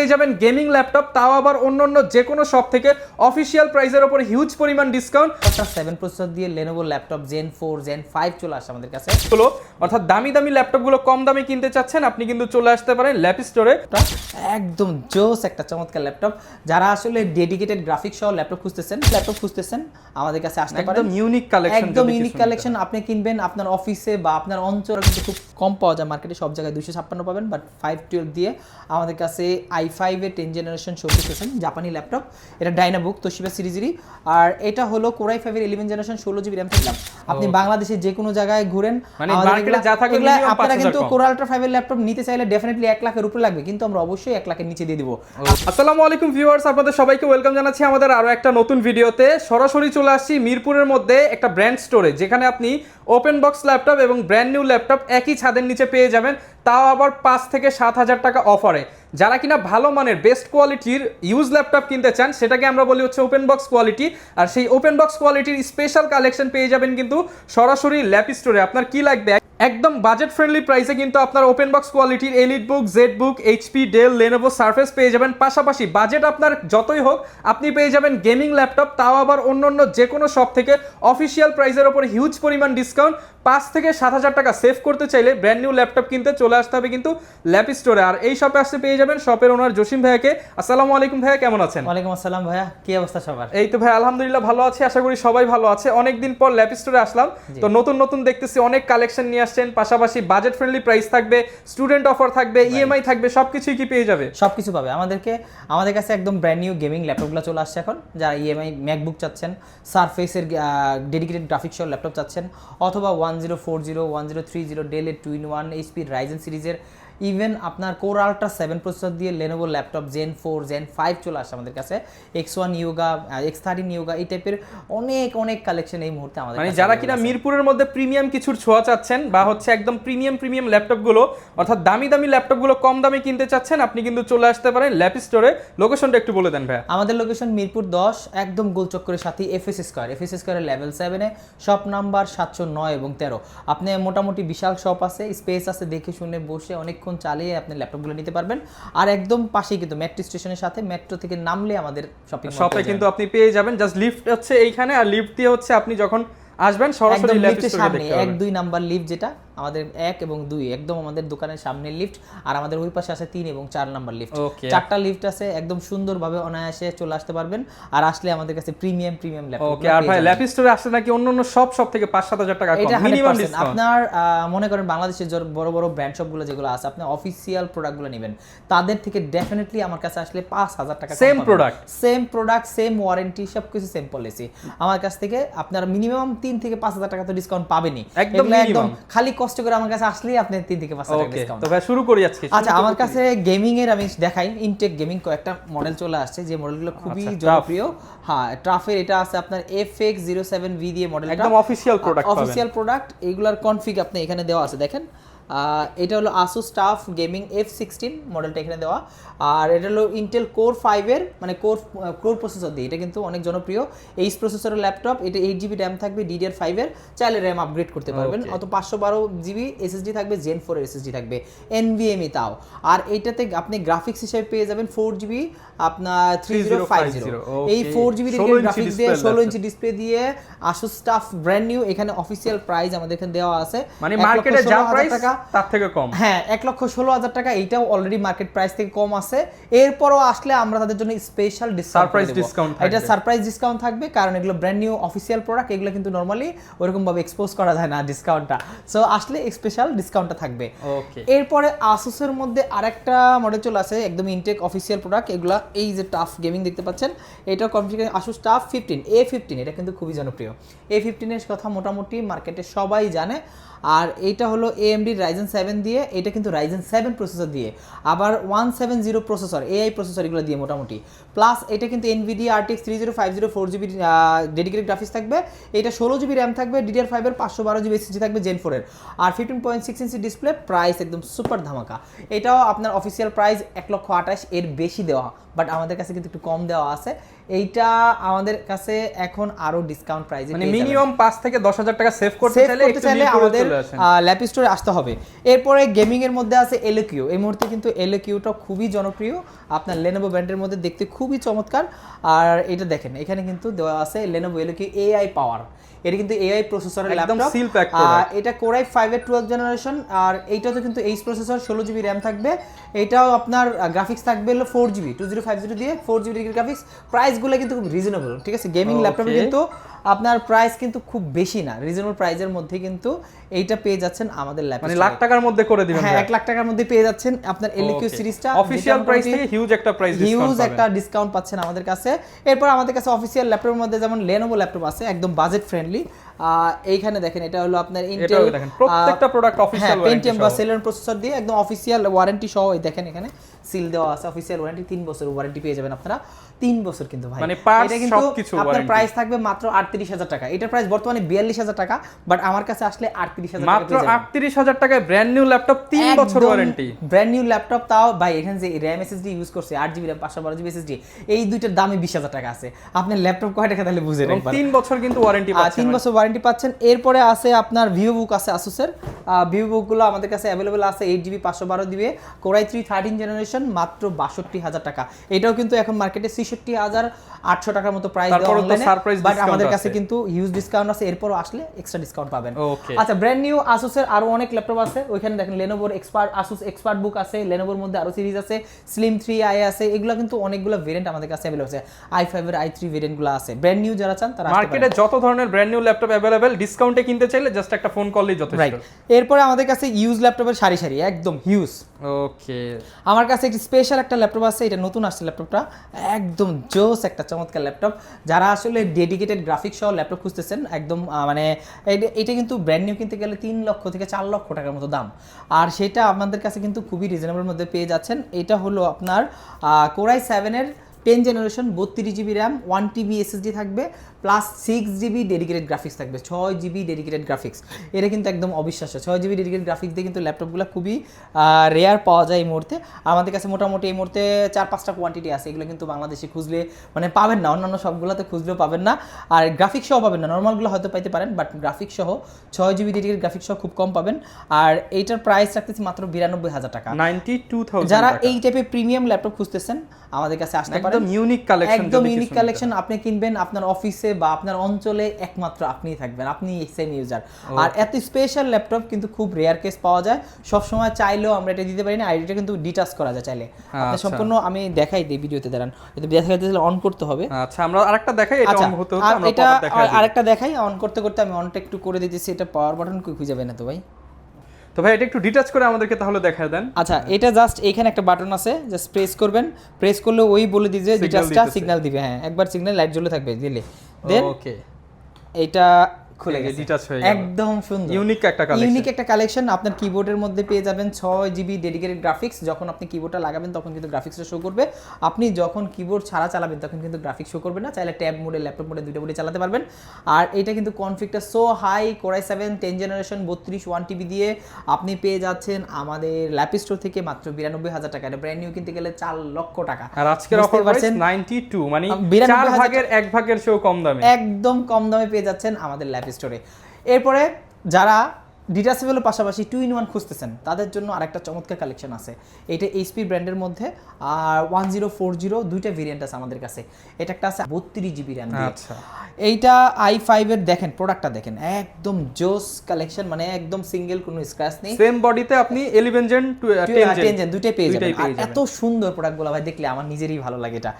পেয়ে যাবেন gaming laptop, তাও আবার অন্যান্য যে কোনো শপ থেকে অফিসিয়াল প্রাইসের উপর হিউজ পরিমাণ ডিসকাউন্ট। 7 প্রসেসর দিয়ে Lenovo ল্যাপটপ Gen 4 Gen 5 চলে আসে আমাদের কাছে। হলো অর্থাৎ দামি দামি ল্যাপটপগুলো কম দামে কিনতে চাচ্ছেন, আপনি কিন্তু চলে আসতে পারেন ল্যাপ স্টোরে। একদম জোস একটা চমৎকার ল্যাপটপ। যারা আসলে ডেডিকেটেড গ্রাফিক্স সহ ল্যাপটপ খুঁজতেছেন আমাদের কাছে আসতে পারেন। একদম ইউনিক কালেকশন, একদম ইউনিক কালেকশন আপনি কিনবেন আপনার অফিসে বা আপনার অঞ্চলে, কিন্তু খুব কম পাওয়া যায় মার্কেটে, সব জায়গায় 256 পাবেন, বাট 512 দিয়ে আমাদের কাছে i5 এর 10 জেনারেশন শো করতেছেন জাপানি ল্যাপটপ। এটা ডাইনাবুক তোশিবা সিরিজেরই, আর এটা হলো Core i5 এর 11 জেনারেশন 16GB RAM থাকলাম। আপনি বাংলাদেশে যে কোনো জায়গায় ঘুরেন, মানে মার্কেটে যা থাকে আপনারা কিন্তু Core Ultra 5 এর ল্যাপটপ নিতে চাইলে ডেফিনেটলি 1 লাখের উপরে লাগবে, কিন্তু আমরা অবশ্যই 1 লাখের নিচে দিয়ে দিব। আসসালামু আলাইকুম ভিউয়ার্স, আপনাদের সবাইকে ওয়েলকাম জানাচ্ছি আমাদের আরো একটা নতুন ভিডিওতে। সরাসরি চলে আসছি মিরপুরের মধ্যে একটা ব্র্যান্ড স্টোরে, যেখানে আপনি ওপেন বক্স ল্যাপটপ এবং ব্র্যান্ড নিউ ল্যাপটপ একই ছাদের নিচে পেয়ে যাবেন, তাও আবার 5 থেকে 7 হাজার টাকা অফারে। যারা কিনা ভালো মানের বেস্ট কোয়ালিটির ইউজ ল্যাপটপ কিনতে চান, সেটাকে আমরা বলি হচ্ছে ওপেন বক্স কোয়ালিটি। আর সেই ওপেন বক্স কোয়ালিটির স্পেশাল কালেকশন পেয়ে যাবেন কিন্তু সরাসরি ল্যাপ স্টোরে। আপনার কি লাগবে একদম বাজেট ফ্রেন্ডলি প্রাইসে কিন্তু আপনার ওপেন বক্স কোয়ালিটির EliteBook, ZBook, HP, Dell, Lenovo, Surface পেয়ে যাবেন। পাশাপাশি বাজেট আপনার যতই হোক, আপনি পেয়ে যাবেন গেমিং ল্যাপটপ, তাও আবার অন্যান্য যে কোনো শপ থেকে অফিসিয়াল প্রাইসের ওপর হিউজ পরিমাণ ডিসকাউন্ট। 5 থেকে 7 হাজার টাকা সেভ করতে চাইলে ব্র্যান্ড নিউ ল্যাপটপ কিনতে চলে আসতে হবে কিন্তু ল্যাপ স্টোরে। আর এই শপে আসতে পেয়ে যাবেন শপের ওনার জসিম ভাইয়াকে। আসসালামু আলাইকুম ভাইয়া, কেমন আছেন? ওয়ালাইকুম আসসালাম ভাইয়া, কি অবস্থা সবার? এই তো ভাই আলহামদুলিল্লাহ ভালো আছি, আশা করি সবাই ভালো আছে। অনেকদিন পর ল্যাপ স্টোরে আসলাম, তো নতুন নতুন দেখতেছি অনেক কালেকশন নিয়ে আসছেন। পাশাপাশি বাজেট ফ্রেন্ডলি প্রাইস থাকবে, স্টুডেন্ট অফার থাকবে, ইএমআই থাকবে, সবকিছুই কি পেয়ে যাবে? সবকিছু পাবে আমাদের কাছে একদম ব্র্যান্ড নিউ গেমিং ল্যাপটপগুলো চলে আসছে এখন। যারা ইএমআই ম্যাকবুক চাচ্ছেন, সারফেসের ডেডিকেটেড গ্রাফিক্স সহ ল্যাপটপ চাচ্ছেন, অথবা 1040 1030 ডেলের 2-in-1 এইচপি রাইজেন সিরিজের, ইভেন আপনার Core Ultra 7 প্রসেসর দিয়ে Lenovo ল্যাপটপ Gen 4 Gen 5 চলে আসে আমাদের কাছে। X1 Yoga, X13 Yoga, এই টাইপের অনেক কালেকশন এই মুহূর্তে আমাদের মানে কাছে। যারা কিনা মিরপুরের মধ্যে প্রিমিয়াম কিছুর ছোঁয়া চাচ্ছেন, বা হচ্ছে একদম প্রিমিয়াম ল্যাপটপগুলো, অর্থাৎ দামি ল্যাপটপগুলো কম দামে কিনতে চাচ্ছেন, আপনি কিন্তু চলে আসতে পারেন ল্যাপ স্টোরে। লোকেশনটা একটু বলে দেন ভাই। আমাদের লোকেশন মিরপুর 10, একদম গোলচক্করের সাথে এফএস স্কয়ারের লেভেল 7 এ, শপ নাম্বার 709 এবং 13। আপনি মোটামুটি বিশাল শপ আছে, স্পেস আছে, দেখে শুনে বসে অনেকক্ষণ চালিয়ে আপনি ল্যাপটপগুলো নিতে পারবেন। আর একদম পাশেই কিন্তু মেট্রো স্টেশনের সাথে, মেট্রো থেকে নামলে আমাদের শপে কিন্তু আপনি পেয়ে যাবেন। জাস্ট লিফট হচ্ছে এইখানে, আর লিফট দিয়ে হচ্ছে আপনি যখন আসবেন সরাসরি ল্যাপ স্টোরে সামনে 1-2 নাম্বার লিফট, যেটা আমাদের 1 এবং 2 একদম আমাদের দোকানের সামনে লিফট, আর আমাদের ওই পাশে আছে 3 এবং 4 নাম্বার লিফট। 4টা লিফট আছে, একদম সুন্দরভাবে অনায়াসে চলে আসতে পারবেন। আর আসলে আমাদের কাছে প্রিমিয়াম ল্যাপটপ। ওকে, আর ভাই ল্যাপ স্টোরে আসলে নাকি অন্যান্য সব থেকে 5-7 হাজার টাকা কম মিনিমাম ডিসকাউন্ট। আপনার মনে করেন বাংলাদেশের বড় ব্র্যান্ড শপগুলো যেগুলো আছে, আপনি অফিসিয়াল প্রোডাক্টগুলো নেবেন, তাদের থেকে ডেফিনেটলি আমার কাছে আসলে 5,000 টাকা সেম প্রোডাক্ট, সেম ওয়ারেন্টি, সবকিছু সেম পলিসি। আমার কাছ থেকে আপনার মিনিমাম 3 থেকে 5,000 টাকা তো ডিসকাউন্ট পাবেনই একদম। খালি কষ্ট করে আমার কাছে আসলেই আপনি 3 থেকে 5,000 টাকা ডিসকাউন্ট। তো ভাই শুরু করি আজকে। আচ্ছা, আমার কাছে গেমিং এর আমি দেখাই, ইনটেক গেমিং কয়েকটা মডেল চলে আসছে, যে মডেলগুলো খুবই জনপ্রিয়। হ্যাঁ, ট্রাফের এটা আছে আপনার FX07V দিয়ে মডেল, একদম অফিসিয়াল প্রোডাক্ট। এইগুলার কনফিগ আপনি এখানে দেওয়া আছে, দেখেন। এটা হলো Asus TUF Gaming F16 মডেলটা এখানে দেওয়া। আর এটা হলো Intel Core 5 এর, মানে কোর প্রসেসর দিয়ে, এটা কিন্তু অনেক জনপ্রিয় এই প্রসেসরের ল্যাপটপ। এটা 8GB RAM থাকবে, DDR5 এর, চাইলে RAM আপগ্রেড করতে পারবেন। অত 512GB SSD থাকবে, Gen 4 এর SSD থাকবে, NVMe তাও। আর এইটাতে আপনি গ্রাফিক্স হিসেবে পেয়ে যাবেন 4GB আপনার 3050। এই 4GB গ্রাফিক্স দিয়ে 16 ইঞ্চি ডিসপ্লে দিয়ে Asus TUF ব্র্যান্ড নিউ। এখানে অফিসিয়াল প্রাইস আমাদের এখানে দেওয়া আছে, মানে মার্কেটে যা প্রাইস তার থেকে কম। হ্যাঁ, 1,16,000 টাকা। এইটাও অলরেডি মার্কেট প্রাইস থেকে কম আছে। এরপরও আসলে আমরা তাদের জন্য স্পেশাল ডিসকাউন্ট, এটা সারপ্রাইজ ডিসকাউন্ট থাকবে, কারণ এগুলো ব্র্যান্ড নিউ অফিসিয়াল প্রোডাক্ট, এগুলো কিন্তু নরমালি ওরকম ভাবে এক্সপোজ করা যায় না ডিসকাউন্টটা। সো আসলে স্পেশাল ডিসকাউন্টটা থাকবে। ওকে, এরপরে Asus এর মধ্যে আরেকটা মডেল চলে আসে, একদম ইনটেক অফিসিয়াল প্রোডাক্ট। এগুলা এই যে টাফ গেমিং দেখতে পাচ্ছেন, এটা কনফিগার Asus TUF 15 A15। এটা কিন্তু খুবই জনপ্রিয়। A15 এর কথা মোটামুটি মার্কেটে সবাই জানে। আর এইটা হলো AMD Ryzen 7 দিয়ে, এটা কিন্তু Ryzen 7 প্রসেসর দিয়ে, আবার 170 প্রসেসর, AI প্রসেসর এগুলো দিয়ে মোটামুটি। প্লাস এটা কিন্তু NVIDIA RTX 3050 4GB dedicated graphics থাকবে। এটা 16GB RAM থাকবে, DDR5 এর 512GB SSD থাকবে Gen 4 এর, আর 15.6 ইঞ্চি ডিসপ্লে। প্রাইস একদম সুপার ধামাকা। এটাও আপনার অফিসিয়াল প্রাইস 1,28,000 এর বেশি দেওয়া, বাট আমাদের কাছে কিন্তু একটু কম দেওয়া আছে। এইটা আমাদের কাছে এখন আরো ডিসকাউন্ট প্রাইসে মানে মিনিমাম 5 থেকে 10,000 টাকা সেভ করতে চাইলে আমাদের ল্যাপ স্টোরে আসতে হবে। এরপরে গেমিং এর মধ্যে আছে এলকিউ। এই মুহূর্তে কিন্তু এলকিউটা খুবই জনপ্রিয়, আপনার লেনোভো ব্র্যান্ডের মধ্যে দেখতে খুবই চমৎকার। আর এটা দেখেন এখানে কিন্তু দেওয়া আছে লেনোভো এলকিউ এআই পাওয়ার। এটা কিন্তু এআই প্রসেসরের ল্যাপটপ, এটা কোর i5 এর 12th জেনারেশন। আর এইটাতে কিন্তু এইচ প্রসেসর, 16GB র্যাম থাকবে। এটাও আপনার গ্রাফিক্স থাকবে হলো 4GB 2050 দিয়ে 4GB গ্রাফিক্স। প্রাইসগুলো কিন্তু খুব রিজনেবল, ঠিক আছে। গেমিং ল্যাপটপে কিন্তু আপনার প্রাইস কিন্তু খুব বেশি না, রিজনেবল প্রাইসের মধ্যে কিন্তু এইটা পেয়ে যাচ্ছেন আমাদের ল্যাপটপ, মানে লাখ টাকার মধ্যে করে দিবেন। হ্যাঁ 1 লাখ টাকার মধ্যে পেয়ে যাচ্ছেন আপনার এলকিউ সিরিজটা। অফিশিয়াল প্রাইস থেকে হিউজ একটা ডিসকাউন্ট পাচ্ছেন আমাদের কাছে। এরপর আমাদের কাছে অফিশিয়াল ল্যাপটপের মধ্যে যেমন লেনোভো ল্যাপটপ আছে একদম বাজেট ফ্রেন্ডলি। এইখানে দেখেন এটা হলো আপনার ইন্টেল, প্রত্যেকটা প্রোডাক্ট অফিশিয়াল পেন্টিয়াম বা সেলেন প্রসেসর দিয়ে একদম অফিশিয়াল ওয়ারেন্টি সহ। এই দেখেন এখানে সিল দেওয়া আছে, অফিশিয়াল ওয়ারেন্টি 3 বছর ওয়ারেন্টি পেয়ে যাবেন আপনারা। 3 বছর কিন্তু ভাই, মানে এটা কিন্তু আপনার প্রাইস থাকবে মাত্র 38,000 টাকা। এটার প্রাইস বর্তমানে 42,000 টাকা, বাট আমার কাছে আসলে 38,000 টাকা মাত্র 38,000 টাকায় ব্র্যান্ড নিউ ল্যাপটপ, 3 বছর ওয়ারেন্টি। ব্র্যান্ড নিউ ল্যাপটপ, তাও ভাই এখানে যে RAM SSD ইউজ করছে 8GB RAM 512GB SSD, এই দুইটার দামই 20,000 টাকা আছে। আপনি ল্যাপটপ কয় টাকা তাহলে বুঝেন একবার। 3 বছর কিন্তু ওয়ারেন্টি পাচ্ছেন, 3 বছর ওয়ারেন্টি পাচ্ছেন। এরপরে আছে আপনার ভিভোবুক আছে আসুসের। ভিভোবুকগুলো আমাদের কাছে অ্যাভেলেবল আছে 8GB 512 দিবে, কোর i3 13 জেনারেশন, মাত্র 62,000 টাকা। এটাও কিন্তু এখন মার্কেটে 66,800 টাকার মতো প্রাইস দেওয়া অনলাইনে, বাট আমাদের কাছে কিন্তু হিউজ ডিসকাউন্ট আছে। এরপরও আসলে এক্সট্রা ডিসকাউন্ট পাবেন। আচ্ছা, ব্র্যান্ড নিউ আসুসের আরো অনেক ল্যাপটপ আছে। ওইখানে দেখেন লেনোভোর আসুস এক্সপার্ট বুক আছে, লেনোভোর মধ্যে আরো সিরিজ আছে, স্লিম 3i আছে। এগুলো কিন্তু অনেকগুলো ভেরিয়েন্ট আমাদের কাছে অ্যাভেলেবল আছে। i5 এর i3 ভেরিয়েন্টগুলো আছে। ব্র্যান্ড নিউ যারা চান তারা মার্কেটে যত ধরনের ব্র্যান্ড নিউ ল্যাপটপ অ্যাভেলেবল, ডিসকাউন্টে কিনতে চাইলে জাস্ট একটা ফোন করলেই যথেষ্ট। এরপরে আমাদের কাছে ইউজ ল্যাপটপের সারি সারি একদম হিউজ। ওকে, আমার কাছে একটি স্পেশাল একটা ল্যাপটপ আছে, এটা নতুন আসছে ল্যাপটপটা, একদম জোস একটা চমৎকার ল্যাপটপ। যারা আসলে ডেডিকেটেড গ্রাফিক্স সহ ল্যাপটপ খুঁজতেছেন একদম, মানে এটা কিন্তু ব্র্যান্ড নিউ কিনতে গেলে 3 লক্ষ থেকে 4 লক্ষ টাকার মতো দাম, আর সেটা আপনাদের কাছে কিন্তু খুবই রিজনেবল মধ্যে পেয়ে যাচ্ছেন। এটা হলো আপনার কোর i7 এর 10 generation, 32GB RAM, 1TB SSD থাকবে, প্লাস 6GB ডেডিকেটেড গ্রাফিক্স থাকবে, 6GB ডেডিকেটেড গ্রাফিক্স। এটা কিন্তু একদম অবিশ্বাস্য। 6GB ডেডিকেটেড গ্রাফিক্স দিয়ে কিন্তু ল্যাপটপগুলো খুবই রেয়ার পাওয়া যায় এই মুহূর্তে। আমাদের কাছে মোটামুটি এই মুহূর্তে 4-5টা কোয়ান্টিটি আছে। এগুলো কিন্তু বাংলাদেশে খুঁজলে মানে পাবেন না, অন্যান্য সবগুলোতে খুঁজলেও পাবেন না। আর গ্রাফিক্স সহ পাবেন না, নর্মালগুলো হয়তো পাইতে পারেন, বাট গ্রাফিক্স সহ 6GB ডেডিকেটেড গ্রাফিক্স সহ খুব কম পাবেন। আর এইটার প্রাইস রাখতেছি মাত্র 92,000 টাকা, 92,000। যারা এই টাইপের প্রিমিয়াম ল্যাপটপ খুঁজতেছেন আমাদের কাছে আসতে পারেন। একদম ইউনিক কালেকশন, একদম ইউনিক কালেকশন। আপনি কিনবেন আপনার অফিসে বা আপনার অঞ্চলে একমাত্র আপনিই থাকবেন, আপনি সেম ইউজার। আর এত স্পেশাল ল্যাপটপ কিন্তু খুব রেয়ার কেস পাওয়া যায়, সব সময় চাইলেও আমরা এটা দিতে পারি না। আর এটা কিন্তু ডিটাচ করা যায় চাইলে, আপনি সম্পূর্ণ, আমি দেখাই দিই ভিডিওতে, দাঁড়ান, এটা দেখাইতে হলে অন করতে হবে। আচ্ছা, আমরা আরেকটা দেখাই, এটা অন হতে হতে আমরা এটা আরেকটা দেখাই। অন করতে করতে আমি অনটা একটু করে দিতেছি, এটা পাওয়ার বাটন কই খুঁজে পাই না তো ভাই। তো ভাই এটা একটু ডিটাচ করে আমাদেরকে তাহলে দেখায় দেন। আচ্ছা, এটা জাস্ট এইখানে একটা বাটন আছে, জাস্ট প্রেস করবেন, প্রেস করলে ওই বলে দিবে যে ডিটাচটা সিগন্যাল দিবে। হ্যাঁ, একবার সিগন্যাল লাইট জ্বলে থাকবে দিলে, দেন ওকে এটা খুলে গেছে, ডিটাচ হয়ে গেল। একদম সুন্দর, ইউনিক একটা কালেকশন। আপনার কিবোর্ডের মধ্যে পেয়ে যাবেন 6GB ডেডিকেটেড গ্রাফিক্স। যখন আপনি কিবোর্ডটা লাগাবেন তখন কিন্তু গ্রাফিক্সটা শো করবে। আপনি যখন কিবোর্ড ছাড়া চালাবেন তখন কিন্তু গ্রাফিক্স শো করবে না। চাইলে ট্যাব মোডে, ল্যাপটপ মোডে, দুইটা মোডে চালাতে পারবেন। আর এটা কিন্তু কনফিগটা so high, core i7 10 generation 32 1TB দিয়ে আপনি পেয়ে যাচ্ছেন আমাদের ল্যাপ স্টোর থেকে মাত্র 92,000 টাকা। এটা ব্র্যান্ড নিউ কিনতে গেলে 4 লক্ষ টাকা। আর আজকের অফার প্রাইস 92, মানে 4 ভাগের 1 ভাগের চেয়েও কম দামে, একদম কম দামে পেয়ে যাচ্ছেন আমাদের ল্যাপ স্টোরে। এরপরে যারা ডিটাচেবলের পাশাপাশি 2-in-1 খুঁজতেছেন তাদের জন্য আরেকটা চমৎকার কালেকশন আছে। এটা এইচপি ব্র্যান্ডের মধ্যে, আর 1040 দুইটা ভেরিয়েন্ট আছে আমাদের কাছে। এটা একটা আছে 32GB র্যাম দিয়ে। আচ্ছা, এইটা i5 এর দেখেন, প্রোডাক্টটা দেখেন, একদম জোস কালেকশন, মানে একদম সিঙ্গেল, কোনো স্ক্র্যাচ নেই। সেম বডিতে আপনি 11 জেন 10 জেন দুইটাই পেয়ে যাবেন। এত সুন্দর প্রোডাক্টগুলো ভাই দেখলে আমার নিজেরই ভালো লাগে এটা।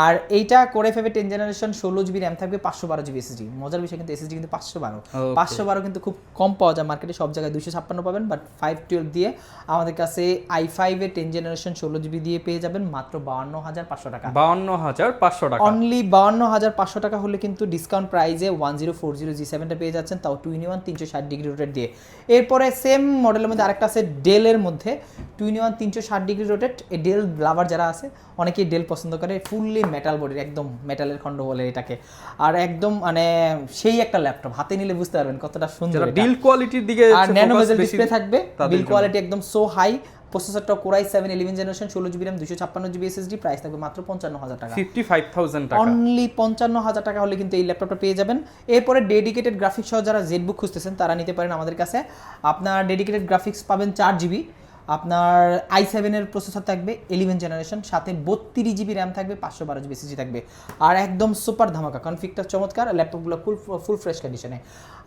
আর এইটা core i5 10 generation, 16GB RAM থাকবে, 512GB SSD। মজার বিষয় কিন্তু SSD কিন্তু 512 কিন্তু খুব কম পাওয়া যায় মার্কেটে, সব জায়গায় 256 পাবেন, বাট 512 দিয়ে আমাদের কাছে i5 এর 10 জেনারেশন 16GB দিয়ে পেয়ে যাবেন মাত্র 52,500 টাকা। 52,500 টাকা, অনলি 52,500 টাকা হলে কিন্তু ডিসকাউন্ট প্রাইসে 1040 G7 টা পেয়ে যাচ্ছেন, তাও 2-in-1 360 ডিগ্রি রোটেট দিয়ে। এরপরে সেম মডেলের মধ্যে আরেকটা আছে ডেলের মধ্যে, 2-in-1 360 ডিগ্রি রোটেট। এই ডেল লাভার যারা আছে, অনেকেই ডেল পছন্দ করে, ফুললি মেটাল বডির, একদম মেটালের খণ্ড বলে এটাকে। আর একদম মানে সেই একটা ল্যাপটপ, হাতে নিলে বুঝতে পারবেন কতটা সুন্দর। বিল্ড কোয়ালিটির দিকে আর ন্যানো বেজেল ডিসপ্লে থাকবে, বিল্ড কোয়ালিটি একদম সো হাই, প্রসেসরটা core i 7 11 generation 16GB RAM 256GB SSD, price থাকবে মাত্র 55,000 টাকা, 55,000 টাকা। অনলি 55,000 টাকা হলে কিন্তু এই ল্যাপটপটা পেয়ে যাবেন। এরপরে ডেডিকেটেড গ্রাফিক্স সহ যারা জেডবুক খুঁজতেছেন তারা নিতে পারেন আমাদের কাছে। আপনার ডেডিকেটেড গ্রাফিক্স পাবেন 4GB, আপনার i7 এর প্রসেসর থাকবে 11 জেনারেশন, সাথে 32GB RAM থাকবে, 512GB SSD থাকবে, আর একদম সুপার ধামাকা কনফিগটা চমৎকার, ল্যাপটপগুলো ফুল ফ্রেশ কন্ডিশনে।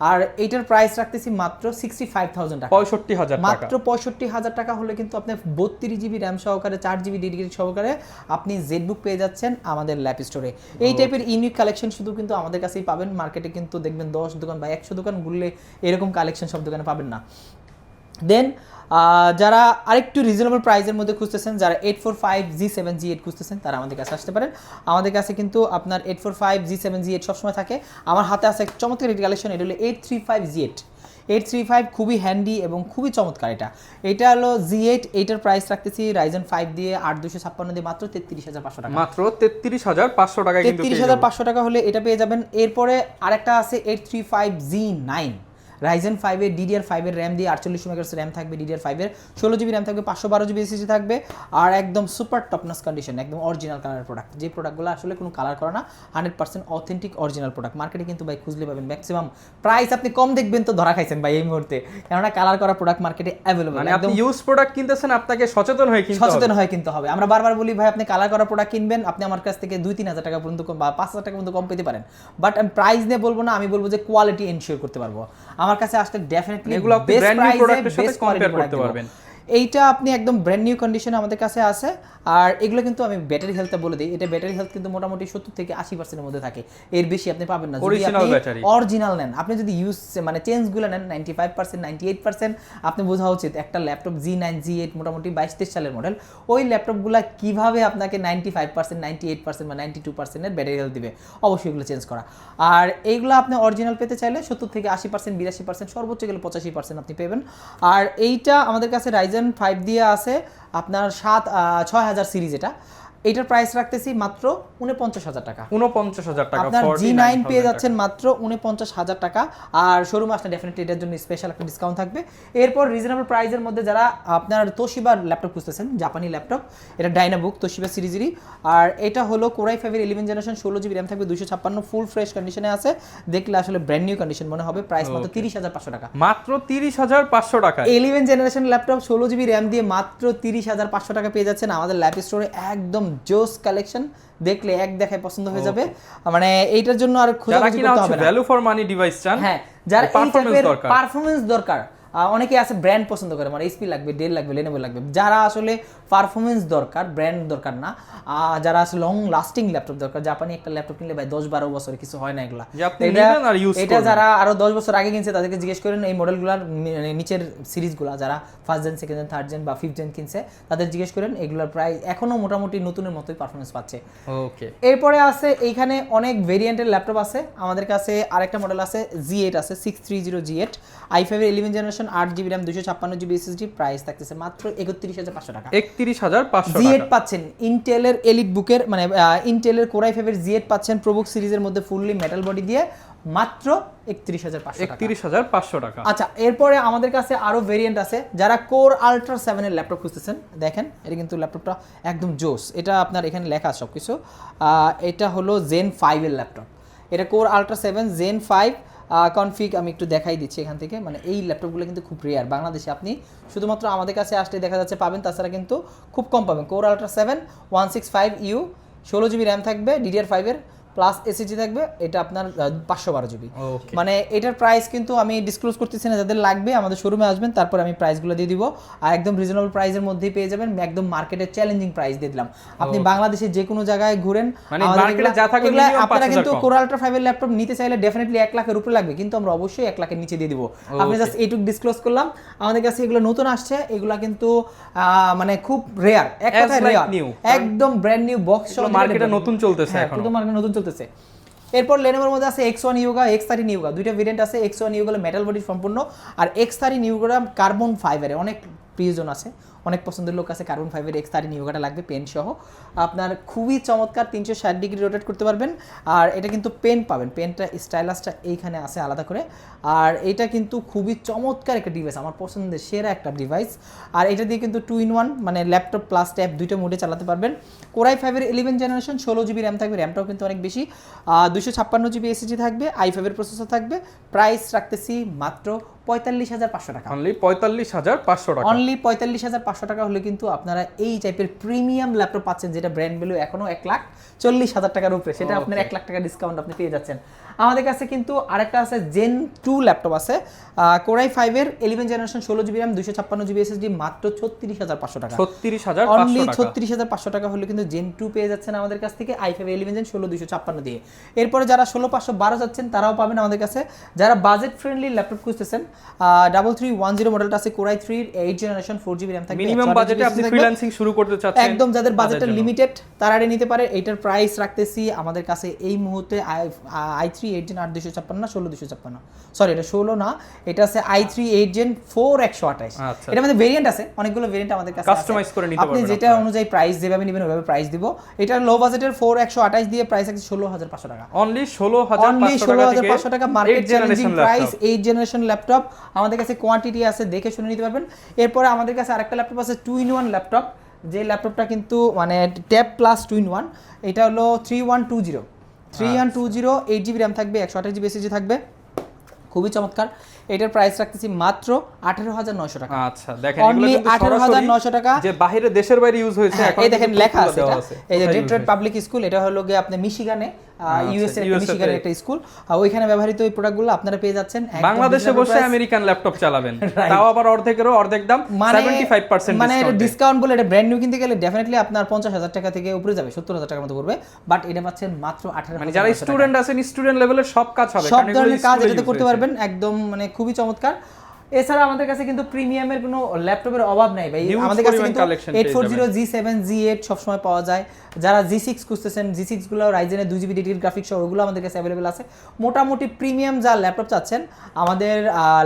আর এইটার প্রাইস রাখতেছি মাত্র 65,000 টাকা, 65,000 টাকা, মাত্র 65,000 টাকা হলে কিন্তু আপনি 32GB RAM সহকারে 4GB ডেডিকেটেড সহকারে আপনি জেডবুক পেয়ে যাচ্ছেন আমাদের ল্যাপ স্টোরে। এই টাইপের ইউনিক কালেকশন শুধু কিন্তু আমাদের কাছেই পাবেন, মার্কেটে কিন্তু দেখবেন 10 দোকান বা 100 দোকান ঘুরলে এরকম কালেকশন সব দোকানে পাবেন না। দেন যারা আরেকটু রিজনেবল প্রাইসের মধ্যে খুঁজতেছেন, যারা 845 G7 G8 খুঁজতেছেন তারা আমাদের কাছে আসতে পারেন। আমাদের কাছে কিন্তু আপনার 845 G7 G8 সবসময় থাকে। আমার হাতে আছে এক চমৎকার একটি কালেকশন, এটা হলো 835 G8। 835 খুবই হ্যান্ডি এবং খুবই চমৎকার। এটা হলো G8, এইটার প্রাইস রাখতেছি Ryzen 5 দিয়ে 8256 দিয়ে মাত্র 33,500 টাকা, মাত্র 33,500 টাকা, কিন্তু 33,500 টাকা হলে এটা পেয়ে যাবেন। এরপরে আরেকটা আছে 835 G9, Ryzen 5 এর DDR5 এর RAM দিয়ে 48 মেগাহার্টজ RAM থাকবে, DDR5 এর 16GB RAM থাকবে, 512GB SSD থাকবে, আর একদম সুপার টপনস কন্ডিশন, একদম অরিজিনাল কালার প্রোডাক্ট। যে প্রোডাক্টগুলো আসলে কোনো কালার করে না, 100% অথেন্টিক অরিজিনাল প্রোডাক্ট। মার্কেটে কিন্তু ভাই খুঁজলে পাবেন ম্যাক্সিমাম প্রাইস আপনি কম দেখবেন তো ধরা খাইছেন ভাই এই মুহূর্তে, কেননা কালার করা প্রোডাক্ট মার্কেটে অ্যাভেলেবল। মানে আপনি ইউজ প্রোডাক্ট কিনতেছেন, আপনাকে সচেতন হয়ে কিনতে হবে। আমরা বারবার বলি ভাই আপনি কালার করা প্রোডাক্ট কিনবেন, আপনি আমার কাছ থেকে 2-3,000 টাকা পর্যন্ত কম বা 5,000 টাকা পর্যন্ত কম পেতে পারেন, বাট আমি প্রাইস নিয়ে বলবো না, আমি বলবো যে কোয়ালিটি এনশিওর করতে পারবো। আমার কাছে আসলে ডেফিনেটলি এগুলো আপনি ব্র্যান্ড নিউ প্রোডাক্টের সাথে কম্পেয়ার করতে পারবেন। এইটা আপনি একদম ব্র্যান্ড নিউ কন্ডিশনে আমাদের কাছে আছে। আর এগুলো কিন্তু আমি ব্যাটারি হেলথটা বলে দিই, এটা ব্যাটারি হেলথ কিন্তু মোটামুটি 70 থেকে 80% এর মধ্যে থাকে, এর বেশি আপনি পাবেন না যদি আপনি অরিজিনাল নেন। আপনি যদি ইউজ মানে চেঞ্জগুলো নেন 95% 98%, আপনি বোঝা উচিত একটা ল্যাপটপ G9 G8 মোটামুটি 22-23 সালের মডেল, ওই ল্যাপটপগুলো কিভাবে আপনাকে 95% 98% বা 92% এর ব্যাটারি হেলথ দিবে, অবশ্যই এগুলো চেঞ্জ করা। আর এইগুলো আপনি অরিজিনাল পেতে চাইলে 70 থেকে 80%, 82%, সর্বোচ্চ গেলে 85% আপনি পেবেন। আর এইটা আমাদের কাছে Ryzen 5 দিয়ে আছে আপনার 6000 সিরিজ, এটার প্রাইস রাখতেছি মাত্র 49,000 টাকা, 49,000 টাকা। আপনার G9 পেয়ে যাচ্ছেন মাত্র 49,000 টাকা। আর শোরুম আসলে ডেফিনেটলি এটার জন্য স্পেশাল একটা ডিসকাউন্ট থাকবে। এরপর রিজনেবল প্রাইসের মধ্যে যারা আপনার তোশিবার ল্যাপটপ খুঁজতেছেন, জাপানি ল্যাপটপ, এটা ডাইনাবুক তোশিবা সিরিজেরই, আর এটা হলো কোরাই 5 এর 11 জেনারেশন, 16GB RAM থাকবে, 256, ফুল ফ্রেশ কন্ডিশনে আছে, দেখলে আসলে ব্র্যান্ড নিউ কন্ডিশন মনে হবে। প্রাইস মাত্র 30,500 টাকা, মাত্র 30,500 টাকা। 11 জেনারেশন ল্যাপটপ 16GB RAM দিয়ে মাত্র 30,500 টাকা পেয়ে যাচ্ছেন আমাদের ল্যাপ স্টোরে। একদম জোস কালেকশন, দেখলে এক দেখায় পছন্দ হয়ে যাবে। মানে এইটার জন্য আর খোঁজাখুঁজি করতে হবে না, ভ্যালু ফর মানি ডিভাইস চান, হ্যাঁ যারা এই টাইপের পারফরম্যান্স দরকার, অনেকে আছে ব্র্যান্ড পছন্দ করে, মানে এইচপি লাগবে, ডেল লাগবে, লেনোভো লাগবে, যারা আসলে পারফরম্যান্স দরকার, ব্র্যান্ড দরকার না, যারা আসলে লং লাস্টিং ল্যাপটপ দরকার, জাপানি একটা ল্যাপটপ কিনলে ভাই 10-12 বছরে কিছু হয় না এগুলা। এটা যারা আরো 10 বছর আগে কিনছে তাদেরকে জিজ্ঞেস করেন, এই মডেলগুলোর নিচের সিরিজগুলো যারা first gen, second gen, third gen বা ফিফথ জেন কিনছে তাদের জিজ্ঞেস করেন, এগুলোর প্রায় এখনো মোটামুটি নতুনের মতোই পারফরম্যান্স পাচ্ছে। ওকে, এরপরে আছে এইখানে অনেক ভেরিয়েন্টের ল্যাপটপ আছে আমাদের কাছে। আরেকটা মডেল আছে G8 আছে, 630 G8, i5 এর 11 generation, 8GB RAM, 256GB SSD, price থাকতেছে মাত্র 31,500 টাকা। 31,500 টাকা। G8 পাচ্ছেন ইন্টেলের এলিট বুকের, মানে ইন্টেলের কোরাই 5 এর G8 পাচ্ছেন প্রোবুক সিরিজের মধ্যে ফুললি মেটাল বডি দিয়ে মাত্র 31,500 টাকা। আচ্ছা, এরপরে আমাদের কাছে আরো ভেরিয়েন্ট আছে। যারা কোর আলট্রা 7 এর ল্যাপটপ খুঁজতেছেন, দেখেন এটা কিন্তু ল্যাপটপটা একদম জোস, এটা আপনার এখানে লেখা আছে সবকিছু। এটা হলো Zen 5 এর ল্যাপটপ, এটা কোর আলট্রা 7 Zen 5 কনফিগ আমি একটু দেখাই দিচ্ছি এখান থেকে। মানে এই ল্যাপটপগুলো কিন্তু খুব রেয়ার বাংলাদেশে, আপনি শুধুমাত্র আমাদের কাছে আসলে দেখা যাচ্ছে পাবেন, তাছাড়া কিন্তু খুব কম পাবেন। Core ultra 7 165U, 16GB RAM থাকবে, DDR5 এর প্লাস এসএসডি থাকবে, এটা আপনার 512GB। মানে এটার প্রাইস কিন্তু আমি ডিসক্লোজ করতেছি না, যাদের লাগবে আমাদের শোরুমে আসবেন, তারপর আমি প্রাইসগুলো দিয়ে দিব। আর একদম রিজনেবল প্রাইসের মধ্যেই পেয়ে যাবেন, একদম মার্কেটের চ্যালেঞ্জিং প্রাইস দিয়ে দিলাম। আপনি বাংলাদেশে যে কোনো জায়গায় ঘুরেন, আপনারা কিন্তু কোর আলট্রা 5 এর ল্যাপটপ নিতে চাইলে ডেফিনেটলি 1 লাখের উপরে লাগবে, কিন্তু আমরা অবশ্যই 1 লাখের নিচে দিয়ে দিব। আপনি জাস্ট এইটুকু ডিসক্লোজ করলাম। আমাদের কাছে এগুলো নতুন আসছে, এগুলো কিন্তু মানে খুব রেয়ার, এক কথায় রেয়ার, একদম ব্র্যান্ড নিউ বক্স, মার্কেটে নতুন চলতেছে, এখন মার্কেটে নতুন চলতেছে। এরপর লেনোভোর মধ্যে আছে X1 Yuga, X30 Yuga, দুইটা ভেরিয়েন্ট আছে। X1 Yuga মেটাল বডি সম্পূর্ণ, আর X30 Yuga কার্বন ফাইবারে, অনেক প্রিয়জন আছে, অনেক পছন্দের লোক আছে কার্বন ফাইভের X30 নিয়োগাটা লাগবে পেন সহ। আপনার খুবই চমৎকার 360 ডিগ্রি রোটেট করতে পারবেন। আর এটা কিন্তু পেন পাবেন, পেনটা স্টাইলাসটা এইখানে আছে আলাদা করে। আর এটা কিন্তু খুবই চমৎকার একটা ডিভাইস, আমার পছন্দের সেরা একটা ডিভাইস। আর এটা দিয়ে কিন্তু 2-in-1 মানে ল্যাপটপ প্লাস ট্যাব দুইটা মোডে চালাতে পারবেন। Core i5-এর 11 জেনারেশন, 16 জিবি র্যাম থাকবে, র্যামটাও কিন্তু অনেক বেশি। 256 জিবি এসএসডি থাকবে, i5-এর প্রসেসর থাকবে। প্রাইস রাখতেছি মাত্র 45,500 টাকা। অনলি 45,500 টাকা। অনলি 45,500 টাকা হলে কিন্তু আপনারা এই টাইপের প্রিমিয়াম ল্যাপটপ পাচ্ছেন, যেটা ব্র্যান্ড ভ্যালু এখনো 1,40,000 টাকার উপরে, সেটা আপনার 1 লাখ টাকা ডিসকাউন্ট আপনি পেয়ে যাচ্ছেন। আমাদের কাছে কিন্তু আরেকটা আছে Gen 2 ল্যাপটপ আছে, Core i5-এর 11 generation, 16 GB RAM, 256 GB SSD, মাত্র 36,500 টাকা। 36,500 অনলি টাকা। 36,500 টাকা হলে কিন্তু Gen 2 পেয়ে যাচ্ছেন আমাদের কাছ থেকে i5 11 Gen 16,256 দিয়ে। এরপরে যারা 16,512 যাচ্ছেন তারাও পাবেন আমাদের কাছে। যারা বাজেট ফ্রেন্ডলি ল্যাপটপ খুঁজতেছেন, 3310 মডেলটা আছে, Core i3 8 generation, 4 GB RAM থাকবে। মিনিমাম বাজেটে আপনি ফ্রিল্যান্সিং শুরু করতে চাচ্ছেন, একদম যাদের বাজেটটা লিমিটেড তারা এটা নিতে পারে। এইটার প্রাইস রাখতেছি আমাদের কাছে এই মুহূর্তে i3 8 Gen 8256 না 16256, সরি এটা 16 না, এটা আছে i3 8 Gen 4 128। আচ্ছা। এটা মধ্যে ভেরিয়েন্ট আছে, অনেকগুলো ভেরিয়েন্ট আমাদের কাছে কাস্টমাইজ করে নিতে আপনি পারবেন যেটা অনুযায়ী প্রাইস যেভাবে নেবেন ওইভাবে প্রাইস দিব। এটা লো বাজেটের 4 128 দিয়ে প্রাইস আছে 16,500 টাকা। অনলি 16,500 টাকা market challenging price. 8 generation laptop আমাদের কাছে কোয়ান্টিটি আছে, দেখে শুনে নিতে পারবেন। এরপরে আমাদের কাছে আরেকটা ল্যাপটপ আছে 2-in-1 ল্যাপটপ, যে ল্যাপটপটা কিন্তু মানে ট্যাব প্লাস 2-in-1। এটা হলো 3120 8 জিবি র্যাম থাকবে, 128 জিবি এসএসডি থাকবে, খুবই চমৎকার। এটার প্রাইস রাখতেছি মাত্র 18,900 টাকা। আচ্ছা দেখেন, এগুলো অনলি কিন্তু 18,900 টাকা। যে বাইরে দেশের বাইরে ইউজ হয়েছে, এখন এই দেখেন লেখা আছে দেওয়া এটা, এই যে ডেট্রয়েট পাবলিক স্কুল, এটা হলো গিয়ে আপনি মিশিগানে, ইউএসএ মিশিগানের একটা স্কুল, ওইখানে ব্যবহৃত এই প্রোডাক্টগুলো আপনারা পেয়ে যাচ্ছেন বাংলাদেশে বসে আমেরিকান ল্যাপটপ চালাবেন, তাও আবার অর্ধেকেরও অর্ধেক দাম, 75% মানে এটা ডিসকাউন্ট বলে এটা ব্র্যান্ড নিউ কিনতে গেলে ডেফিনেটলি আপনার 50,000 টাকা থেকে উপরে যাবে, 70,000 টাকার মতো পড়বে, বাট এটা পাচ্ছেন মাত্র 18,000। মানে যারা স্টুডেন্ট আছেন, স্টুডেন্ট লেভেলের সব কাজ হবে, সব ধরনের কাজ এটাতে করতে পারবেন, একদম মানে খুবই চমৎকার। এছাড়া আমাদের কাছে কিন্তু প্রিমিয়ামের কোনো ল্যাপটপের অভাব নাই ভাই, আমাদের কাছে কিন্তু 840 G7 G8 সবসময় পাওয়া যায়। যারা G6 খুঁজতেছেন, G6 গুলো রাইজেনের 2GB ডেডিকেটেড গ্রাফিক্স সহ ওগুলো আমাদের কাছে অ্যাভেলেবল আছে। মোটামুটি প্রিমিয়াম যা ল্যাপটপ চাচ্ছেন আমাদের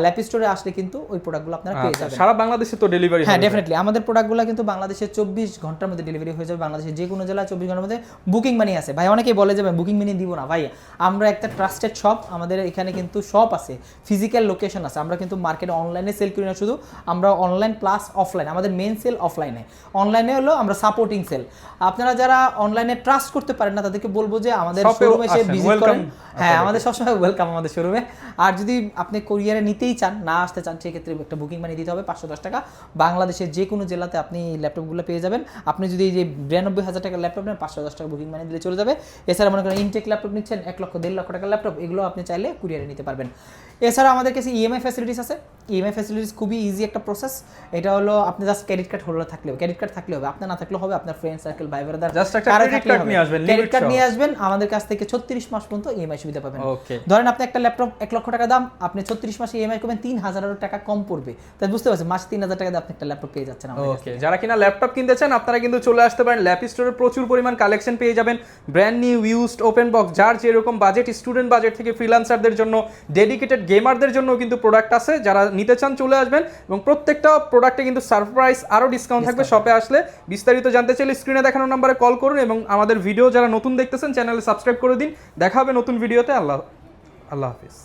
ল্যাপ স্টোরে আসলে কিন্তু ওই প্রোডাক্টগুলো আপনারা পেয়ে যাবেন। সারা বাংলাদেশে তো ডেলিভারি, হ্যাঁ ডেফিনেটলি আমাদের প্রোডাক্টগুলো কিন্তু বাংলাদেশে 24 ঘন্টার মধ্যে ডেলিভারি হয়ে যাবে, বাংলাদেশের যে কোনো জেলায় 24 ঘন্টার মধ্যে। বুকিং মানি আছে ভাই, অনেকেই বলে যাবে বুকিং মানি দিব না ভাই, আমরা একটা ট্রাস্টেড শপ, আমাদের এখানে কিন্তু শপ আছে, ফিজিক্যাল লোকেশন আছে, আমরা কিন্তু মার্কেটে অনলাইনে সেল করি না শুধু, আমরা অনলাইন প্লাস অফলাইন, আমাদের মেন সেল অফলাইনে, অনলাইনে হলো আমরা সাপোর্টিং সেল। আপনারা যারা অনলাইনে ট্রাস্ট করতে পারেন না তাদেরকে বলবো যে আমাদের শোরুমে এসে ভিজিট করেন। হ্যাঁ আমাদের সবসময় ওয়েলকাম আমাদের শোরুমে। আর যদি আপনি কোরিয়ারে নিতেই চান, না আসতে চান, সেক্ষেত্রে একটা বুকিং মানি দিতে হবে 510 টাকা। বাংলাদেশের যে কোনো জেলাতে আপনি ল্যাপটপগুলো পেয়ে যাবেন। আপনি যদি এই যে 92,000 টাকার ল্যাপটপ নেন, 510 টাকা বুকিং মানি দিলে চলে যাবে। এছাড়া মনে করেন ইনটেক ল্যাপটপ নিচ্ছেন 1 লক্ষ 1.5 লক্ষ টাকার ল্যাপটপ, এগুলো আপনি চাইলে কুরিয়ারে নিতে পারবেন। এছাড়া আমাদের কাছে ইএমআই ফ্যাসিলিটিস আছে। ইএমআই ফ্যাসিলিটিস খুবই ইজি একটা প্রসেস। এটা হলো আপনি জাস্ট ক্রেডিট কার্ড হোল্ডার থাকলেও, ক্রেডিট কার্ড থাকলে হবে, আপনার না থাকলেও হবে, আপনার ফ্রেন্ড সার্কেল ভাই ব্রাদার জাস্ট একটা ক্রেডিট কার্ড নিয়ে আসবেন, ক্রেডিট কার্ড নিয়ে আসবেন, আমাদের কাছ থেকে 36 মাস পর্যন্ত ইএমআই সুবিধা পাবেন। ধরেন আপনি একটা ল্যাপটপ 1 লক্ষ টাকা দাম, আপনি 36 মাসে ইএমআই করবেন, 3,000 টাকা কম পড়বে। তাই বুঝতে পারছেন, মাসে 3,000 টাকা দিয়ে আপনি একটা ল্যাপটপ পেয়ে যাচ্ছেন আমাদের কাছে। যারা কিনা ল্যাপটপ কিনতে চান আপনারা কিন্তু চলে আসতে পারেন ল্যাপ স্টোরে, প্রচুর পরিমাণ কালেকশন পেয়ে যাবেন, brand new, used, open box, যার যেরকম বাজেট, স্টুডেন্ট বাজেট থেকে ফ্রিল্যান্সারদের জন্য, ডেডিকেটেড গেমারদের জন্য কিন্তু প্রোডাক্ট আছে। যারা নিতে চান চলে আসবেন, এবং প্রত্যেকটা প্রোডাক্টে কিন্তু সারপ্রাইজ আরো ডিসকাউন্ট থাকবে শপে আসলে। বিস্তারিত জানতে চাইলে স্ক্রিনে দেখানো নম্বরে কল করুন, এবং আমাদের ভিডিও যারা নতুন দেখতেছেন চ্যানেলে সাবস্ক্রাইব করে দিন। দেখা হবে নতুন ভিডিওতে। আল্লাহ হাফেজ।